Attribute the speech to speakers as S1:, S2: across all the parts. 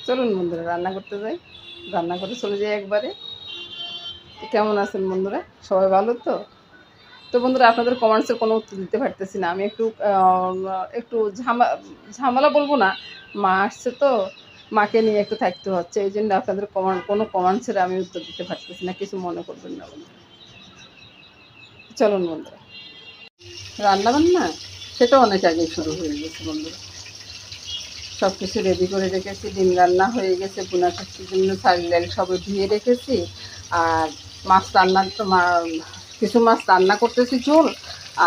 S1: চলুন বন্ধুরা রান্না করতে যাই, রান্না করে চলে যাই একবারে। কেমন আছেন বন্ধুরা? সবাই ভালো তো? তো বন্ধুরা আপনাদের কমেন্টসের কোনো উত্তর দিতে পারতেছি না। আমি একটু ঝামেলা বলবো না, মা আসছে তো, মাকে নিয়ে একটু থাকতে হচ্ছে, এই জন্য আপনাদের কোনো কমেন্টসের আমি উত্তর দিতে পারতেছি না, কিছু মনে করবেন না বন্ধুরা। চলুন বন্ধুরা, রান্না বান্না সেটা অনেক আগেই শুরু হয়ে গেছে বন্ধুরা। সব কিছু রেডি করে রেখেছি, ডিম রান্না হয়ে গেছে, ভুনা খিচুড়ির জন্য চাল সবই ধুয়ে রেখেছি। আর মাছ রান্না তো কিছু মাছ রান্না করতেছি ঝোল,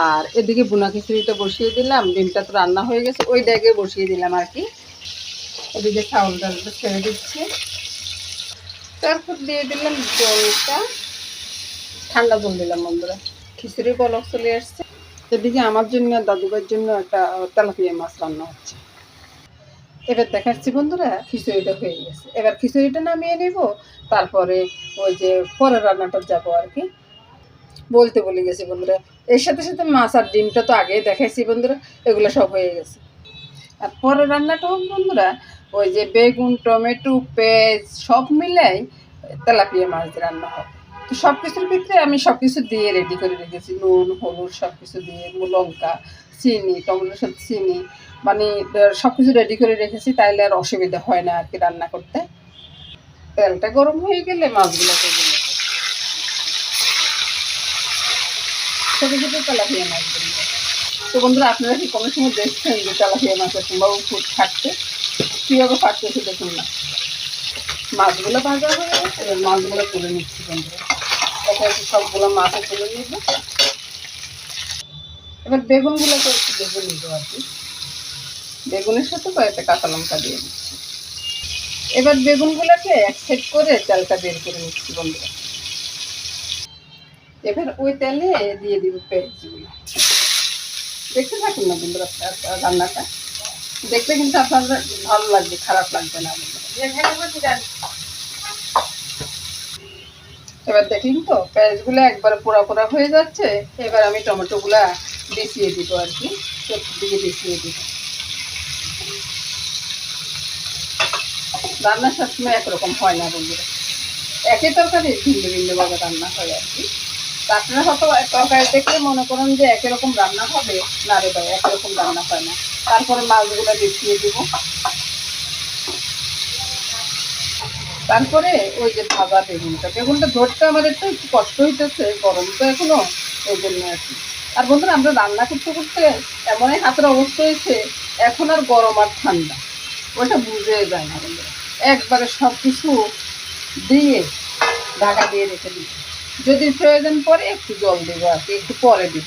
S1: আর এদিকে ভুনা খিচুড়িটা বসিয়ে দিলাম, ডিমটা তো রান্না হয়ে গেছে, ওই ড্যাগে বসিয়ে দিলাম আর কি। এদিকে চাউল ডালটা ছেড়ে দিচ্ছি, তারপর দিয়ে দিলাম জলটা, ঠান্ডা জল দিলাম বন্ধুরা। খিচুড়ি বলক চলে আসছে। এদিকে আমার জন্য আর দাদুভাইয়ের জন্য একটা তেলাপিয়া মাছ রান্না হচ্ছে। এবার দেখাচ্ছি বন্ধুরা, খিচুড়িটা হয়ে গেছে, এবার খিচুড়িটা নামিয়ে নিব, তারপরে ওই যে পরের রান্নাটা যাবো আর কি। বলতে বলে গেছি বন্ধুরা, এর সাথে সাথে মাছ আর ডিমটা তো আগেই দেখাইছি বন্ধুরা, এগুলো সব হয়ে গেছে। আর পরের রান্নাটা হোক বন্ধুরা, ওই যে বেগুন টমেটো পেঁয়াজ সব মিলাই তেলাপিয়া মাছ দিয়ে রান্না হবে। তো সব কিছুর ভিতরে আমি সব কিছু দিয়ে রেডি করে রেখেছি, নুন হলুদ সব কিছু দিয়ে, লঙ্কা চিনি টমেটোর সাথে চিনি, মানে সব কিছু রেডি করে রেখেছি, তাইলে আর অসুবিধা হয় না আর কি রান্না করতে। তেলটা গরম হয়ে গেলে মাছগুলোকে দিলে ছোটো ছোটো তেলাপিয়া মাছ দিলে। তো বন্ধুরা আপনারা কি কোনো সময় দেখছেন যে তেলাপিয়া মাছের কিংবা ফুট ফাটছে? কীভাবে ফাটতেছে দেখুন না। মাছগুলো ভাজা হয়ে গেছে, এবার মাছগুলো তুলে নিচ্ছি বন্ধুরা, সবগুলো মাছে তুলে নিব। এবার বেগুনগুলোকে একটু ভেজে নিব আর কি, বেগুনের সাথে কয়েকটা কাঁচা লঙ্কা দিয়ে দিচ্ছি। এবার বেগুনগুলোকে এক সাইড করে তেলটা বের করে নিচ্ছি বন্ধুরা। এবার ওই তেলে দিয়ে দিব পেঁয়াজগুলো। দেখতে থাকুন না বন্ধুরা রান্নাটা, দেখতে কিন্তু আপনাদের ভালো লাগবে, খারাপ লাগবে না বন্ধুরা। এবার দেখুন তো পেঁয়াজগুলো একবার পোড়া পোড়া হয়ে যাচ্ছে, এবার আমি টমেটোগুলা বিছিয়ে দিব আর কি, চতুর্দিকে বিছিয়ে দিব। রান্না সবসময় একরকম হয় না বন্ধুরা, একই তরকারি ভিন্ন ভিন্নভাবে রান্না হয় আর কি। আপনারা হয়তো তরকারি দেখলে মনে করেন যে একই রকম রান্না হবে, না রে ভাই, একই রকম রান্না হয় না। তারপরে মাছগুলো বিছিয়ে দিব, তারপরে ওই যে ভাজা বেগুনটা ধরতে আমার একটু কষ্ট হইতেছে, গরম তো এখনো, ওই জন্য আর কি। আর বন্ধুরা আমরা রান্না করতে করতে এমনই হাতের অবস্থা হয়েছে, এখন আর গরম আর ঠান্ডা ওটা বুঝে যায় না বন্ধুরা। একবারে সব কিছু দিয়ে ঢাকা দিয়ে রেখে দিই, যদি প্রয়োজন পড়ে একটু জল দেবো আর কি, একটু পরে দিব।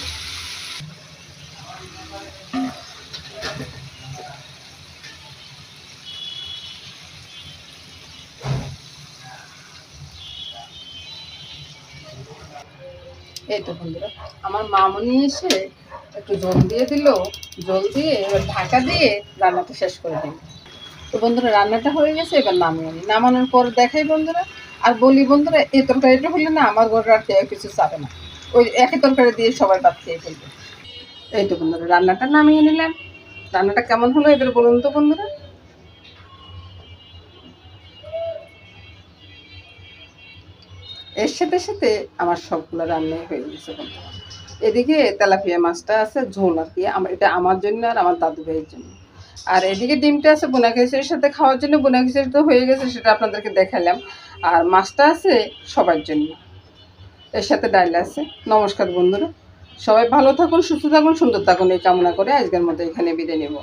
S1: এই তো বন্ধুরা আমার মামনি এসে একটু জল দিয়ে দিল, জল দিয়ে এবার ঢাকা দিয়ে রান্নাটা শেষ করে দিল। তো বন্ধুরা রান্নাটা হয়ে গেছে, এবার নামিয়ে নিই, নামানোর পর দেখাই বন্ধুরা। আর বলি বন্ধুরা, এই তরকারিটা হলে না আমার ঘরে আর কেউ কিছু চাবে না, ওই একই তরকারি দিয়ে সবাই ভাত খেয়ে ফেলবে। এই তো বন্ধুরা রান্নাটা নামিয়ে নিলাম, রান্নাটা কেমন হলো এবার বলুন তো বন্ধুরা। এর সাথে সাথে আমার সবগুলো রান্নাই হয়ে গেছে বন্ধুরা। এদিকে তেলাপিয়া মাছটা আছে ঝোল আর কি, এটা আমার জন্য আর আমার দাদু ভাইয়ের জন্য। আর এদিকে ডিমটা আছে বোনা খিচুড়ির সাথে খাওয়ার জন্য, বোনা খিচুড়ি তো হয়ে গেছে, সেটা আপনাদেরকে দেখালাম। আর মাছটা আছে সবার জন্য, এর সাথে ডাল আছে। নমস্কার বন্ধুরা, সবাই ভালো থাকুন, সুস্থ থাকুন, সুন্দর থাকুন, এই কামনা করে আজকের মতো এখানে বিদায় নেব।